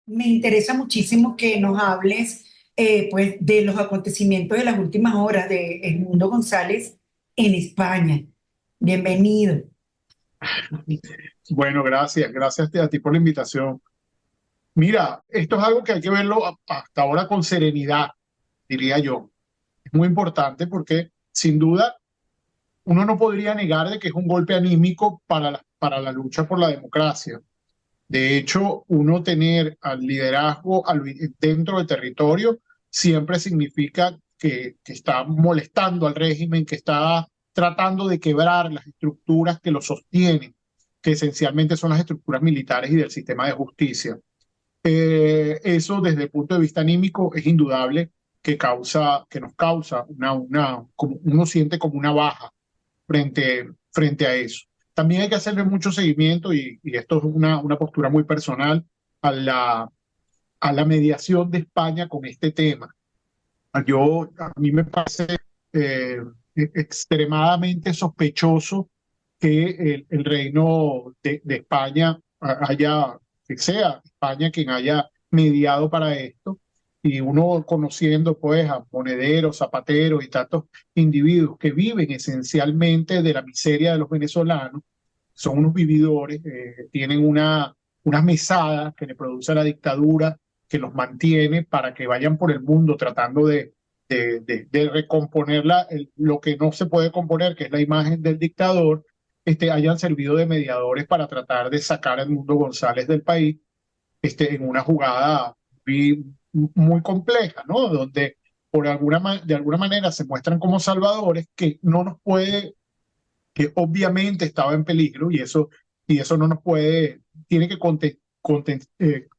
Me interesa muchísimo que nos hables pues, de los acontecimientos de las últimas horas de Edmundo González en España. Bienvenido. Bueno, gracias a ti por la invitación. Mira, esto es algo que hay que verlo hasta ahora con serenidad, diría yo. Es muy importante porque sin duda uno no podría negar de que es un golpe anímico para la lucha por la democracia. De hecho, uno tener al liderazgo dentro del territorio siempre significa que está molestando al régimen, que está tratando de quebrar las estructuras que lo sostienen, que esencialmente son las estructuras militares y del sistema de justicia. Eso desde el punto de vista anímico es indudable que nos causa como uno siente como una baja frente a eso. También hay que hacerle mucho seguimiento y esto es una postura muy personal a a la mediación de España con este tema. A mí me parece eh, extremadamente sospechoso que el reino de España que sea España quien haya mediado para esto. Y uno conociendo pues a monederos, zapateros y tantos individuos que viven esencialmente de la miseria de los venezolanos, son unos vividores, tienen unas mesadas que le produce la dictadura, que los mantiene para que vayan por el mundo tratando de recomponer lo que no se puede componer, que es la imagen del dictador, hayan servido de mediadores para tratar de sacar a Edmundo González del país, en una jugada muy, muy compleja, ¿no? Donde de alguna manera se muestran como salvadores que no nos puede, que obviamente estaba en peligro y eso no nos puede, tiene que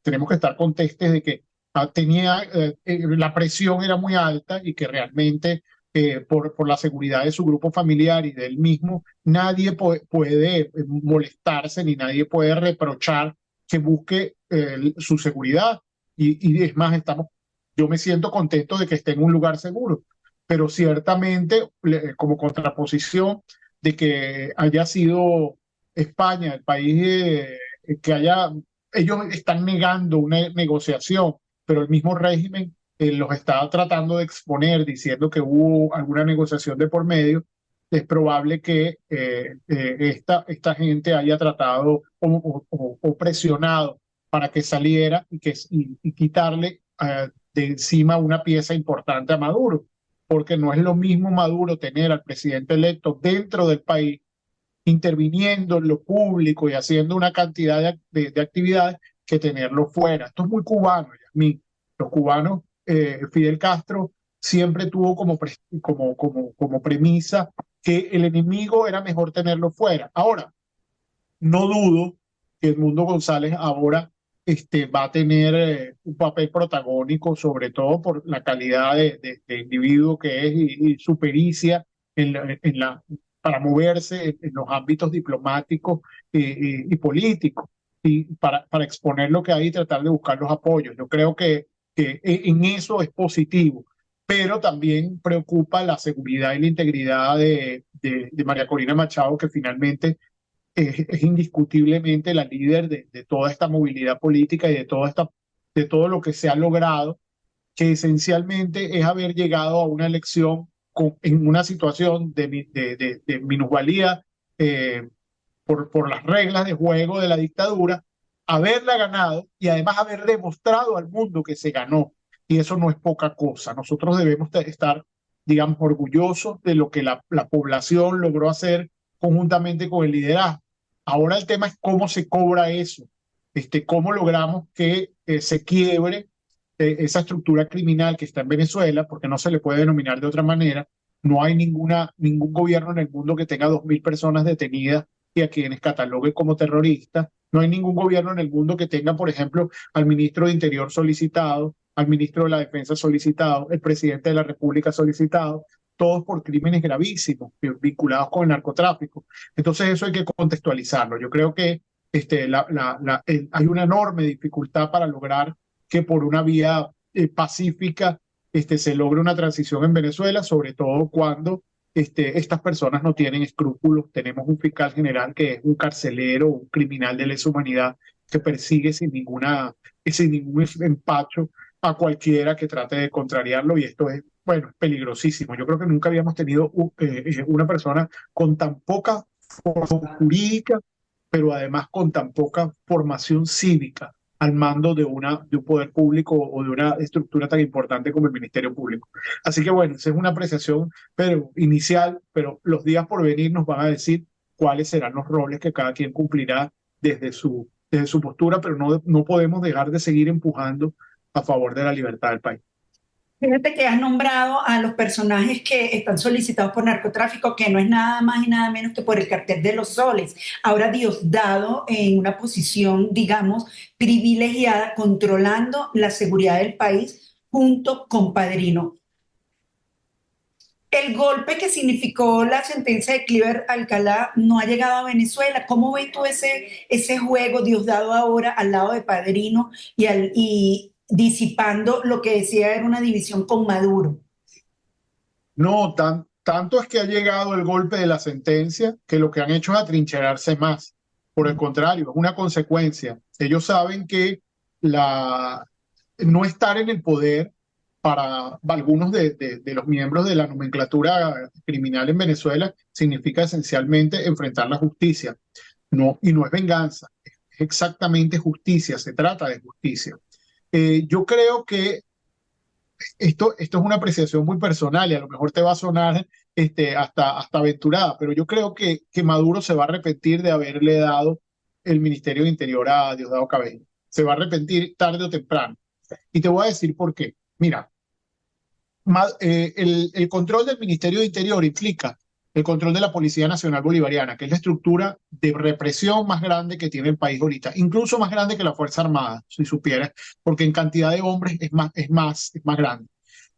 tenemos que estar contestes de que la presión era muy alta y que realmente por la seguridad de su grupo familiar y de él mismo, nadie puede molestarse ni nadie puede reprochar que busque su seguridad. Y es más, yo me siento contento de que esté en un lugar seguro, pero ciertamente como contraposición de que haya sido España el país ellos están negando una negociación, pero el mismo régimen los está tratando de exponer diciendo que hubo alguna negociación de por medio. Es probable que esta gente haya tratado o presionado para que saliera y quitarle de encima una pieza importante a Maduro, porque no es lo mismo Maduro tener al presidente electo dentro del país, interviniendo en lo público y haciendo una cantidad de actividades, que tenerlo fuera. Esto es muy cubano, Yasmín. Los cubanos, Fidel Castro siempre tuvo como premisa que el enemigo era mejor tenerlo fuera. Ahora, no dudo que Edmundo González ahora va a tener un papel protagónico, sobre todo por la calidad de individuo que es y su pericia para moverse en los ámbitos diplomáticos y políticos y para exponer lo que hay y tratar de buscar los apoyos. Yo creo que en eso es positivo, pero también preocupa la seguridad y la integridad de María Corina Machado, que finalmente es indiscutiblemente la líder de toda esta movilidad política y de todo lo que se ha logrado, que esencialmente es haber llegado a una elección en una situación de minusvalía por las reglas de juego de la dictadura, haberla ganado y además haber demostrado al mundo que se ganó. Y eso no es poca cosa. Nosotros debemos estar, digamos, orgullosos de lo que la población logró hacer conjuntamente con el liderazgo. Ahora el tema es cómo se cobra eso, cómo logramos que se quiebre esa estructura criminal que está en Venezuela, porque no se le puede denominar de otra manera. No hay ningún gobierno en el mundo que tenga 2.000 personas detenidas y a quienes catalogue como terroristas. No hay ningún gobierno en el mundo que tenga, por ejemplo, al ministro de Interior solicitado, al ministro de la Defensa solicitado, el presidente de la República solicitado, todos por crímenes gravísimos vinculados con el narcotráfico. Entonces eso hay que contextualizarlo. Yo creo que hay una enorme dificultad para lograr que por una vía pacífica se logre una transición en Venezuela, sobre todo cuando estas personas no tienen escrúpulos. Tenemos un fiscal general que es un carcelero, un criminal de lesa humanidad, que persigue sin ningún empacho a cualquiera que trate de contrariarlo, y esto es, bueno, es peligrosísimo. Yo creo que nunca habíamos tenido una persona con tan poca formación jurídica, pero además con tan poca formación cívica al mando de un poder público o de una estructura tan importante como el Ministerio Público. Así que bueno, esa es una apreciación pero inicial, pero los días por venir nos van a decir cuáles serán los roles que cada quien cumplirá desde su postura, pero no podemos dejar de seguir empujando a favor de la libertad del país. Fíjate que has nombrado a los personajes que están solicitados por narcotráfico, que no es nada más y nada menos que por el cartel de los soles. Ahora Diosdado en una posición, digamos, privilegiada, controlando la seguridad del país junto con Padrino. El golpe que significó la sentencia de Cliver Alcalá no ha llegado a Venezuela. ¿Cómo ves tú ese juego Diosdado ahora al lado de Padrino y disipando lo que decía era una división con Maduro? No, tanto es que ha llegado el golpe de la sentencia que lo que han hecho es atrincherarse más. Por el contrario, es una consecuencia. Ellos saben que no estar en el poder para algunos de los miembros de la nomenclatura criminal en Venezuela significa esencialmente enfrentar la justicia. No, y no es venganza, es exactamente justicia, se trata de justicia. Yo creo que esto es una apreciación muy personal y a lo mejor te va a sonar hasta aventurada, pero yo creo que Maduro se va a arrepentir de haberle dado el Ministerio de Interior a Diosdado Cabello. Se va a arrepentir tarde o temprano. Y te voy a decir por qué. Mira, el control del Ministerio de Interior implica el control de la Policía Nacional Bolivariana, que es la estructura de represión más grande que tiene el país ahorita, incluso más grande que la Fuerza Armada, si supieras, porque en cantidad de hombres es más grande.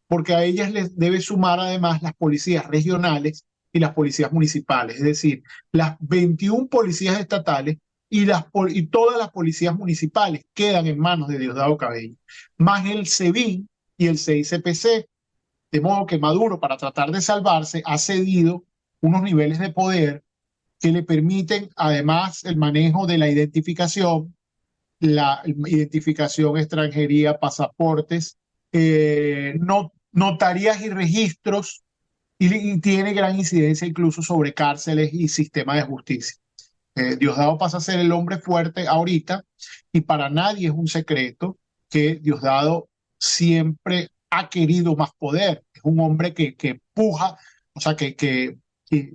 Porque a ellas les debe sumar además las policías regionales y las policías municipales, es decir, las 21 policías estatales y todas las policías municipales quedan en manos de Diosdado Cabello, más el SEBIN y el CICPC, de modo que Maduro, para tratar de salvarse, ha cedido unos niveles de poder que le permiten además el manejo de la identificación, extranjería, pasaportes, notarías y registros, y tiene gran incidencia incluso sobre cárceles y sistema de justicia. Diosdado pasa a ser el hombre fuerte ahorita, y para nadie es un secreto que Diosdado siempre ha querido más poder. Es un hombre que puja, o sea, que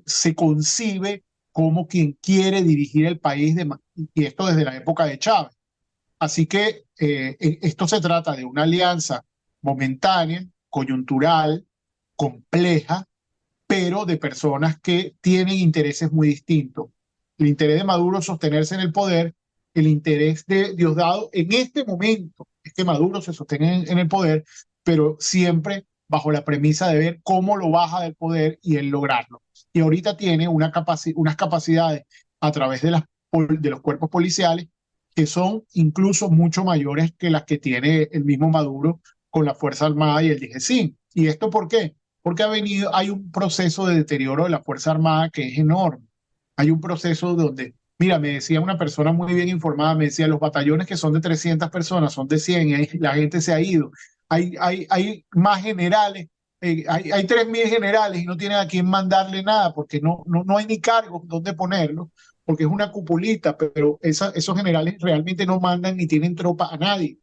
se concibe como quien quiere dirigir el país, y esto desde la época de Chávez. Así que esto se trata de una alianza momentánea, coyuntural, compleja, pero de personas que tienen intereses muy distintos. El interés de Maduro es sostenerse en el poder, el interés de Diosdado en este momento es que Maduro se sostenga en el poder, pero siempre bajo la premisa de ver cómo lo baja del poder y él lograrlo. Y ahorita tiene unas capacidades a través de los cuerpos policiales que son incluso mucho mayores que las que tiene el mismo Maduro con la Fuerza Armada y el DGCIN. ¿Y esto por qué? Porque hay un proceso de deterioro de la Fuerza Armada que es enorme. Hay un proceso donde, mira, me decía una persona muy bien informada, me decía, los batallones que son de 300 personas son de 100 y la gente se ha ido. Hay más generales, hay 3.000 generales y no tienen a quién mandarle nada porque no hay ni cargos donde ponerlo, porque es una cupulita, pero esos generales realmente no mandan ni tienen tropa a nadie,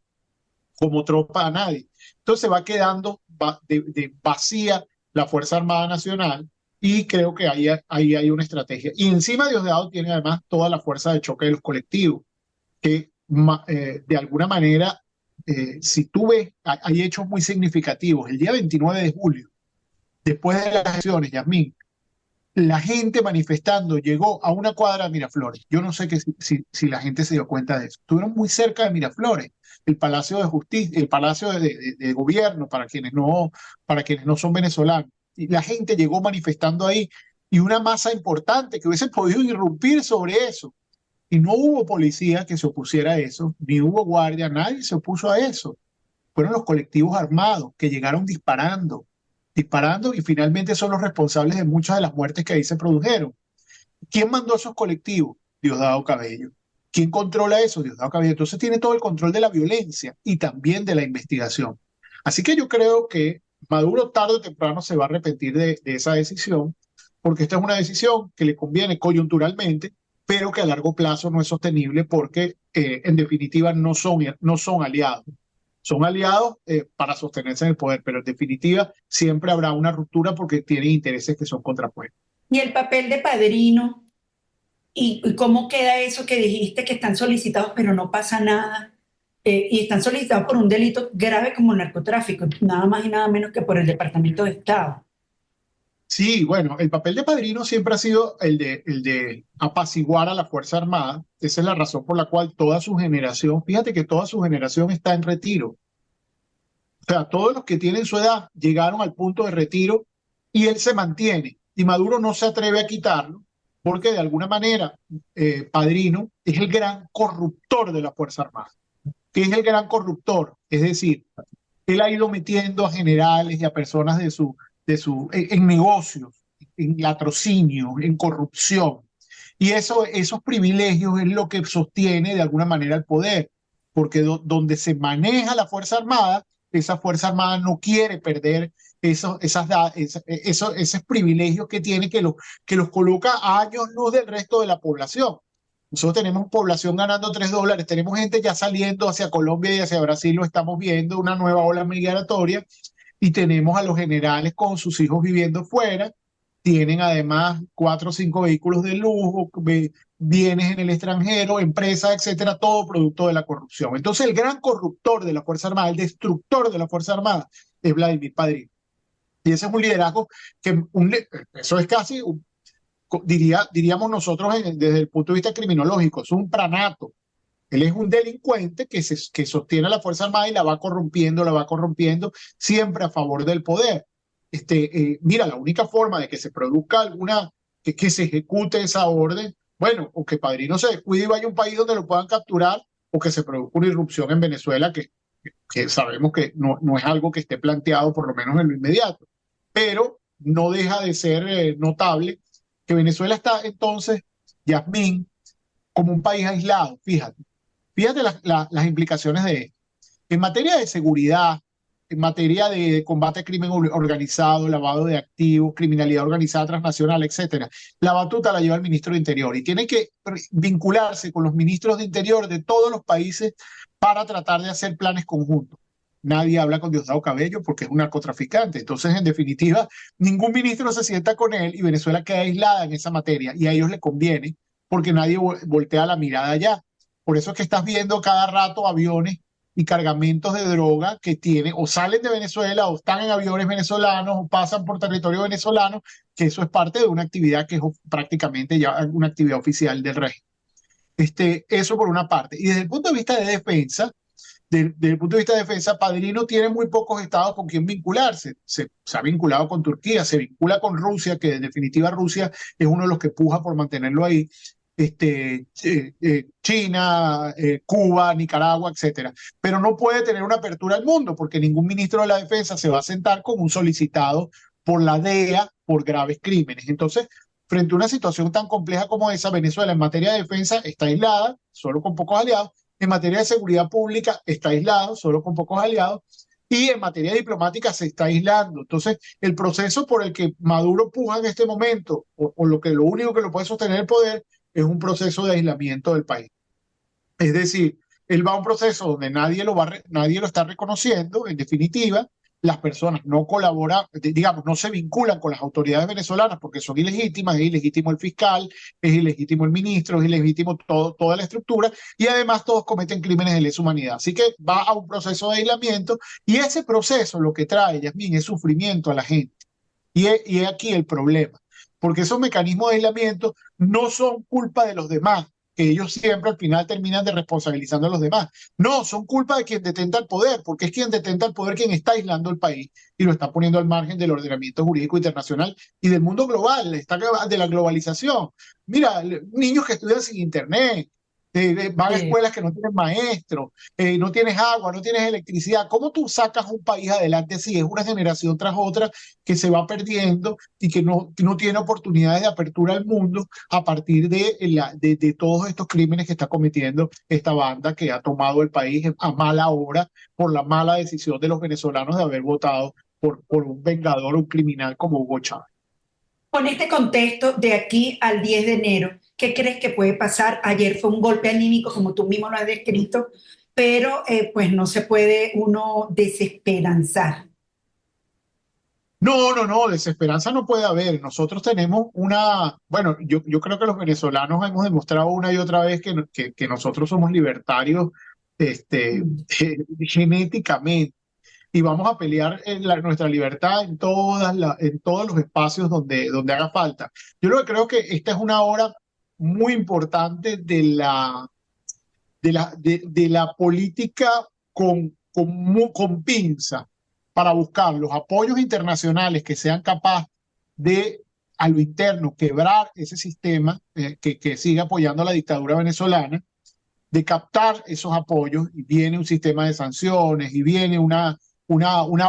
como tropa a nadie. Entonces se va quedando de vacía la Fuerza Armada Nacional, y creo que ahí hay una estrategia. Y encima Diosdado tiene además toda la fuerza de choque de los colectivos, que de alguna manera, si tú ves, hay hechos muy significativos. El día 29 de julio, después de las elecciones, Yasmín, la gente manifestando llegó a una cuadra de Miraflores. Yo no sé si la gente se dio cuenta de eso. Estuvieron muy cerca de Miraflores, el Palacio de Justicia, el Palacio de Gobierno, para quienes no son venezolanos. Y la gente llegó manifestando ahí, y una masa importante que hubiese podido irrumpir sobre eso. Y no hubo policía que se opusiera a eso, ni hubo guardia, nadie se opuso a eso. Fueron los colectivos armados que llegaron disparando, y finalmente son los responsables de muchas de las muertes que ahí se produjeron. ¿Quién mandó esos colectivos? Diosdado Cabello. ¿Quién controla eso? Diosdado Cabello. Entonces tiene todo el control de la violencia y también de la investigación. Así que yo creo que Maduro tarde o temprano se va a arrepentir de esa decisión, porque esta es una decisión que le conviene coyunturalmente, pero que a largo plazo no es sostenible porque en definitiva no son aliados. Son aliados para sostenerse en el poder, pero en definitiva siempre habrá una ruptura porque tienen intereses que son contrapuestos. Y el papel de padrino, y cómo queda eso que dijiste que están solicitados, pero no pasa nada. Y están solicitados por un delito grave como el narcotráfico, nada más y nada menos que por el Departamento de Estado. Sí, bueno, el papel de padrino siempre ha sido el de apaciguar a la Fuerza Armada. Esa es la razón por la cual toda su generación, fíjate que toda su generación está en retiro. O sea, todos los que tienen su edad llegaron al punto de retiro y él se mantiene. Y Maduro no se atreve a quitarlo porque de alguna manera Padrino es el gran corruptor de la Fuerza Armada. ¿Qué es el gran corruptor? Es decir, él ha ido metiendo a generales y a personas en negocios, en latrocinio, en corrupción. Y esos privilegios es lo que sostiene de alguna manera el poder, porque donde se maneja la Fuerza Armada, esa Fuerza Armada no quiere perder esos privilegios que tiene, que los coloca a años luz del resto de la población. Nosotros tenemos población ganando $3, tenemos gente ya saliendo hacia Colombia y hacia Brasil, lo estamos viendo, una nueva ola migratoria, y tenemos a los generales con sus hijos viviendo fuera, tienen además 4 o 5 vehículos de lujo, bienes en el extranjero, empresas, etcétera, todo producto de la corrupción. Entonces el gran corruptor de la Fuerza Armada, el destructor de la Fuerza Armada, es Vladimir Padrino. Y ese es un liderazgo eso es casi, diríamos nosotros desde el punto de vista criminológico, es un pranato. Él es un delincuente que sostiene a la Fuerza Armada y la va corrompiendo, siempre a favor del poder. Mira, la única forma de que se produzca que se ejecute esa orden, bueno, o que Padrino se descuide y vaya a un país donde lo puedan capturar, o que se produzca una irrupción en Venezuela, que sabemos que no es algo que esté planteado, por lo menos en lo inmediato. Pero no deja de ser notable que Venezuela está entonces, Yasmín, como un país aislado, fíjate. Fíjate las implicaciones de esto. En materia de seguridad, en materia de combate al crimen organizado, lavado de activos, criminalidad organizada transnacional, etcétera, la batuta la lleva el ministro de Interior y tiene que vincularse con los ministros de Interior de todos los países para tratar de hacer planes conjuntos. Nadie habla con Diosdado Cabello porque es un narcotraficante. Entonces, en definitiva, ningún ministro se sienta con él y Venezuela queda aislada en esa materia y a ellos les conviene porque nadie voltea la mirada allá. Por eso es que estás viendo cada rato aviones y cargamentos de droga que tienen o salen de Venezuela o están en aviones venezolanos o pasan por territorio venezolano, que eso es parte de una actividad que es prácticamente ya una actividad oficial del régimen. Eso por una parte. Y desde el punto de vista de defensa, desde el punto de vista de defensa, Padrino tiene muy pocos estados con quien vincularse. Se ha vinculado con Turquía, se vincula con Rusia, que en definitiva Rusia es uno de los que puja por mantenerlo ahí. China, Cuba, Nicaragua, etcétera. Pero no puede tener una apertura al mundo porque ningún ministro de la defensa se va a sentar con un solicitado por la DEA por graves crímenes. Entonces, frente a una situación tan compleja como esa, Venezuela en materia de defensa está aislada, solo con pocos aliados. En materia de seguridad pública está aislado, solo con pocos aliados. Y en materia diplomática se está aislando. Entonces, el proceso por el que Maduro puja en este momento, o lo único que lo puede sostener el poder, es un proceso de aislamiento del país. Es decir, él va a un proceso donde nadie lo está reconociendo, en definitiva, las personas no colaboran, digamos, no se vinculan con las autoridades venezolanas porque son ilegítimas, es ilegítimo el fiscal, es ilegítimo el ministro, es ilegítimo toda la estructura y además todos cometen crímenes de lesa humanidad. Así que va a un proceso de aislamiento y ese proceso lo que trae, Yasmín, es sufrimiento a la gente. Y es aquí el problema, porque esos mecanismos de aislamiento no son culpa de los demás, que ellos siempre al final terminan de responsabilizando a los demás. No, son culpa de quien detenta el poder, porque es quien detenta el poder quien está aislando el país y lo está poniendo al margen del ordenamiento jurídico internacional y del mundo global, de la globalización. Mira, niños que estudian sin internet, van a Sí. escuelas que no tienen maestros, no tienes agua, no tienes electricidad. ¿Cómo tú sacas un país adelante si es una generación tras otra que se va perdiendo y que no tiene oportunidades de apertura al mundo a partir de todos estos crímenes que está cometiendo esta banda que ha tomado el país a mala hora por la mala decisión de los venezolanos de haber votado por un vengador, un criminal como Hugo Chávez? Con este contexto, de aquí al 10 de enero, ¿qué crees que puede pasar? Ayer fue un golpe anímico, como tú mismo lo has descrito, pero pues no se puede uno desesperanzar. No, no, no, desesperanza no puede haber. Nosotros tenemos bueno, yo creo que los venezolanos hemos demostrado una y otra vez que nosotros somos libertarios Mm. genéticamente y vamos a pelear nuestra libertad en todos los espacios donde haga falta. Yo lo que creo que esta es una hora muy importante de la política con pinza para buscar los apoyos internacionales que sean capaces de, a lo interno, quebrar ese sistema que sigue apoyando a la dictadura venezolana, de captar esos apoyos, y viene un sistema de sanciones, y viene una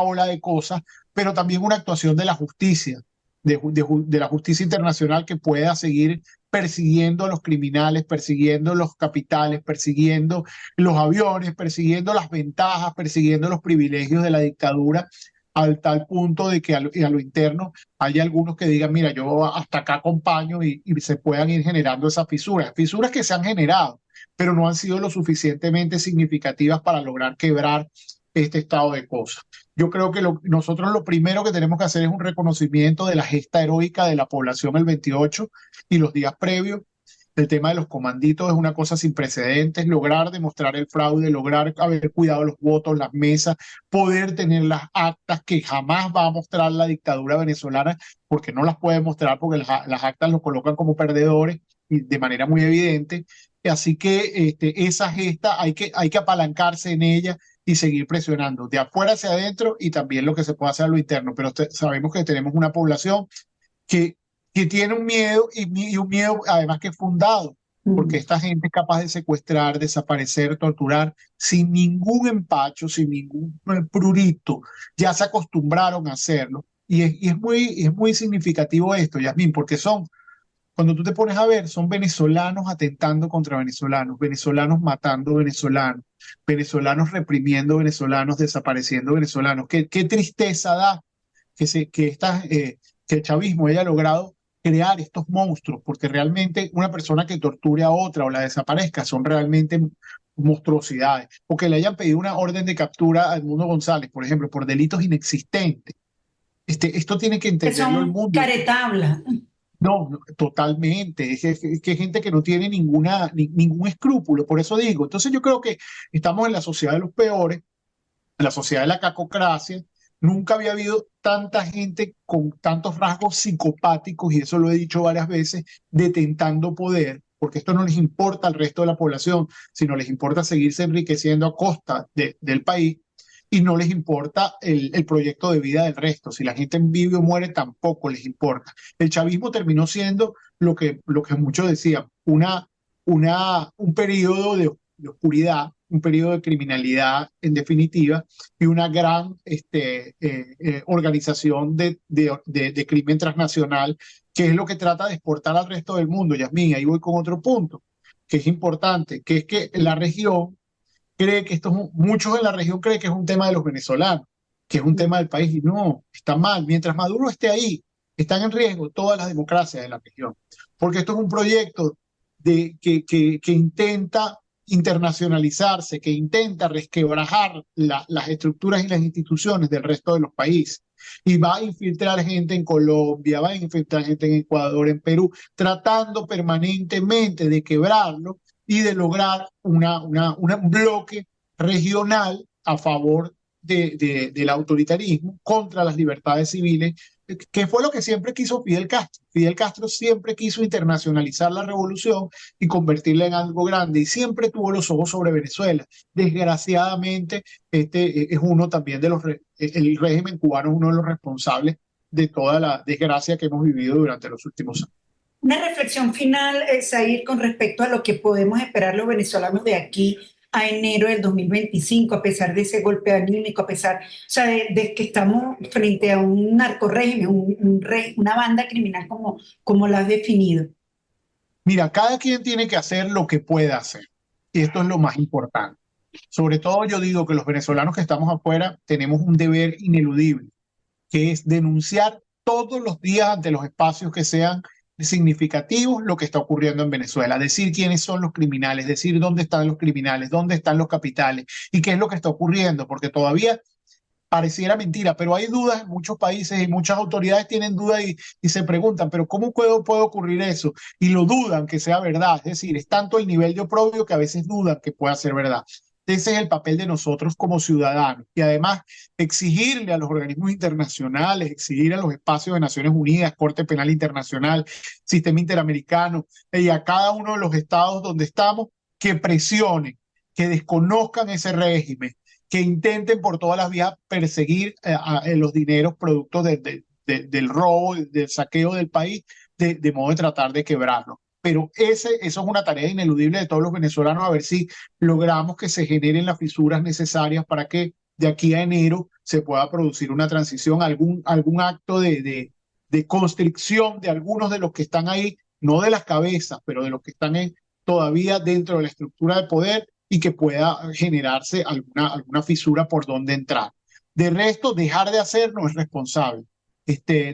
ola de cosas, pero también una actuación de la justicia, de la justicia internacional que pueda seguir persiguiendo a los criminales, persiguiendo los capitales, persiguiendo los aviones, persiguiendo las ventajas, persiguiendo los privilegios de la dictadura, al tal punto de que a lo interno hay algunos que digan, mira, yo hasta acá acompaño y se puedan ir generando esas fisuras que se han generado, pero no han sido lo suficientemente significativas para lograr quebrar este estado de cosas. Yo creo que nosotros lo primero que tenemos que hacer es un reconocimiento de la gesta heroica de la población el 28 y los días previos. El tema de los comanditos es una cosa sin precedentes, lograr demostrar el fraude, lograr haber cuidado los votos, las mesas, poder tener las actas que jamás va a mostrar la dictadura venezolana, porque no las puede mostrar, porque las actas los colocan como perdedores y de manera muy evidente. Así que esa gesta hay que apalancarse en ella y seguir presionando de afuera hacia adentro y también lo que se puede hacer a lo interno. Pero sabemos que tenemos una población que, que tiene un miedo y un miedo además que es fundado, porque Mm. esta gente es capaz de secuestrar, desaparecer, torturar sin ningún empacho, sin ningún prurito. Ya se acostumbraron a hacerlo. Y es muy significativo esto, Yasmín, porque cuando tú te pones a ver, son venezolanos atentando contra venezolanos, venezolanos matando venezolanos, venezolanos reprimiendo venezolanos, desapareciendo venezolanos. Qué tristeza da que el chavismo haya logrado crear estos monstruos, porque realmente una persona que torture a otra o la desaparezca son realmente monstruosidades. O que le hayan pedido una orden de captura a Edmundo González, por ejemplo, por delitos inexistentes. Esto tiene que Que entenderlo el son mundo. caretablas. No, no, totalmente. Es que hay gente que no tiene ningún escrúpulo, por eso digo. Entonces yo creo que estamos en la sociedad de los peores, en la sociedad de la cacocracia. Nunca había habido tanta gente con tantos rasgos psicopáticos, y eso lo he dicho varias veces, detentando poder, porque esto no les importa al resto de la población, sino les importa seguirse enriqueciendo a costa del país, y no les importa el proyecto de vida del resto. Si la gente vive o muere, tampoco les importa. El chavismo terminó siendo lo que muchos decían, un periodo de oscuridad, un periodo de criminalidad en definitiva, y una gran organización de crimen transnacional, que es lo que trata de exportar al resto del mundo. Yasmín, ahí voy con otro punto, que es importante, que es que la región cree que muchos en la región creen que es un tema de los venezolanos, que es un tema del país, y no, está mal. Mientras Maduro esté ahí, están en riesgo todas las democracias de la región, porque esto es un proyecto que intenta internacionalizarse, que intenta resquebrajar las estructuras y las instituciones del resto de los países. Y va a infiltrar gente en Colombia, va a infiltrar gente en Ecuador, en Perú, tratando permanentemente de quebrarlo y de lograr un bloque regional a favor del autoritarismo contra las libertades civiles, que fue lo que siempre quiso Fidel Castro. Fidel Castro siempre quiso internacionalizar la revolución y convertirla en algo grande, y siempre tuvo los ojos sobre Venezuela. Desgraciadamente, este es uno también el régimen cubano es uno de los responsables de toda la desgracia que hemos vivido durante los últimos años. Una reflexión final, Zair, con respecto a lo que podemos esperar los venezolanos de aquí a enero del 2025, a pesar de ese golpe anímico, a pesar, o sea, de que estamos frente a un narcorrégimen, una banda criminal como la has definido. Mira, cada quien tiene que hacer lo que pueda hacer. Y esto es lo más importante. Sobre todo yo digo que los venezolanos que estamos afuera tenemos un deber ineludible, que es denunciar todos los días ante los espacios que sean significativos lo que está ocurriendo en Venezuela, decir quiénes son los criminales, decir dónde están los criminales, dónde están los capitales y qué es lo que está ocurriendo, porque todavía pareciera mentira, pero hay dudas en muchos países y muchas autoridades tienen dudas y se preguntan, pero ¿cómo puede ocurrir eso? Y lo dudan que sea verdad, es decir, es tanto el nivel de oprobio que a veces dudan que pueda ser verdad. Ese es el papel de nosotros como ciudadanos y además exigirle a los organismos internacionales, exigir a los espacios de Naciones Unidas, Corte Penal Internacional, Sistema Interamericano y a cada uno de los estados donde estamos que presionen, que desconozcan ese régimen, que intenten por todas las vías perseguir los dineros productos del robo, del saqueo del país, de modo de tratar de quebrarlo. Pero eso es una tarea ineludible de todos los venezolanos, a ver si logramos que se generen las fisuras necesarias para que de aquí a enero se pueda producir una transición, algún acto de constricción de algunos de los que están ahí, no de las cabezas, pero de los que están todavía dentro de la estructura de poder y que pueda generarse alguna fisura por donde entrar. De resto, dejar de hacer no es responsable.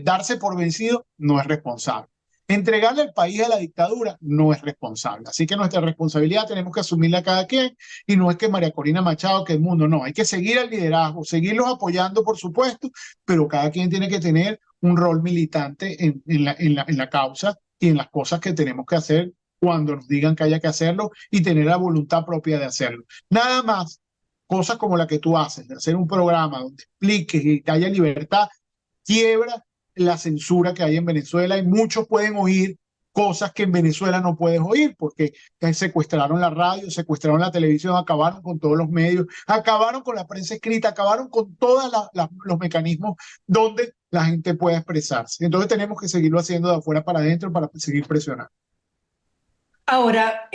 Darse por vencido no es responsable. Entregarle el país a la dictadura no es responsable. Así que nuestra responsabilidad tenemos que asumirla a cada quien y no es que María Corina Machado, que el mundo, no. Hay que seguir el liderazgo, seguirlos apoyando, por supuesto, pero cada quien tiene que tener un rol militante en la causa y en las cosas que tenemos que hacer cuando nos digan que haya que hacerlo y tener la voluntad propia de hacerlo. Nada más, cosas como la que tú haces, de hacer un programa donde expliques y que haya libertad, quiebra la censura que hay en Venezuela y muchos pueden oír cosas que en Venezuela no puedes oír porque secuestraron la radio, secuestraron la televisión, acabaron con todos los medios, acabaron con la prensa escrita, acabaron con todos los mecanismos donde la gente pueda expresarse. Entonces tenemos que seguirlo haciendo de afuera para adentro para seguir presionando. Ahora,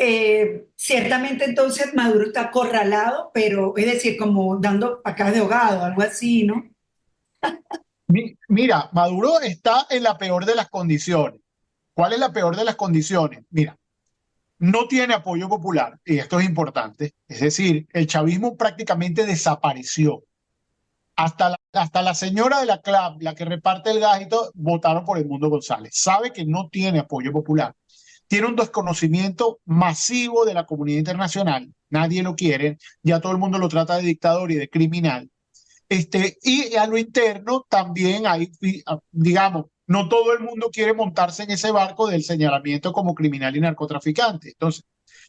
ciertamente entonces Maduro está acorralado, pero es decir, como dando patadas de ahogado, algo así, ¿no? Mira, Maduro está en la peor de las condiciones. ¿Cuál es la peor de las condiciones? Mira, no tiene apoyo popular, y esto es importante. Es decir, el chavismo prácticamente desapareció. Hasta la señora de la CLAP, la que reparte el gas y todo, votaron por Edmundo González. Sabe que no tiene apoyo popular. Tiene un desconocimiento masivo de la comunidad internacional. Nadie lo quiere. Ya todo el mundo lo trata de dictador y de criminal. Y a lo interno también hay, digamos, no todo el mundo quiere montarse en ese barco del señalamiento como criminal y narcotraficante. Entonces,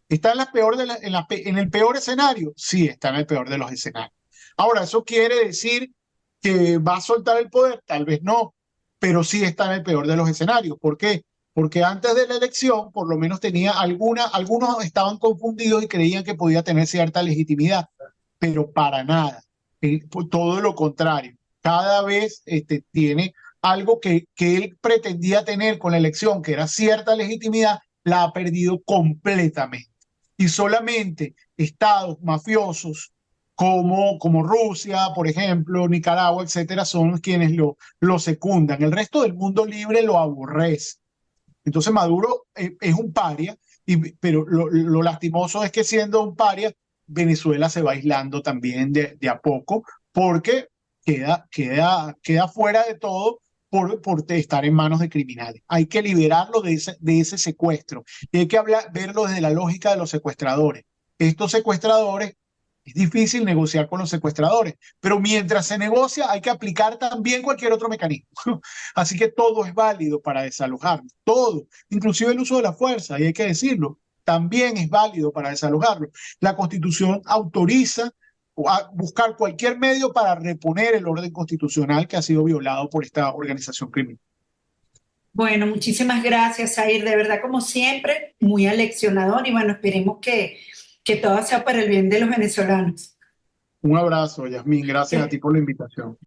¿está en, en el peor escenario? Sí, está en el peor de los escenarios. Ahora, ¿eso quiere decir que va a soltar el poder? Tal vez no, pero sí está en el peor de los escenarios. ¿Por qué? Porque antes de la elección, por lo menos tenía algunos estaban confundidos y creían que podía tener cierta legitimidad, pero para nada. Todo lo contrario. Cada vez tiene algo que él pretendía tener con la elección, que era cierta legitimidad, la ha perdido completamente. Y solamente estados mafiosos como Rusia, por ejemplo, Nicaragua, etcétera, son quienes lo secundan. El resto del mundo libre lo aborrece. Entonces Maduro es un paria, pero lo lastimoso es que siendo un paria, Venezuela se va aislando también de a poco porque queda fuera de todo por estar en manos de criminales. Hay que liberarlo de ese secuestro y hay que verlo desde la lógica de los secuestradores. Estos secuestradores, es difícil negociar con los secuestradores, pero mientras se negocia hay que aplicar también cualquier otro mecanismo. Así que todo es válido para desalojarlo, todo, inclusive el uso de la fuerza, y hay que decirlo, también es válido para desalojarlo. La Constitución autoriza a buscar cualquier medio para reponer el orden constitucional que ha sido violado por esta organización criminal. Bueno, muchísimas gracias, Zair. De verdad, como siempre, muy aleccionador y bueno, esperemos que todo sea para el bien de los venezolanos. Un abrazo, Yasmín. Gracias a ti por la invitación.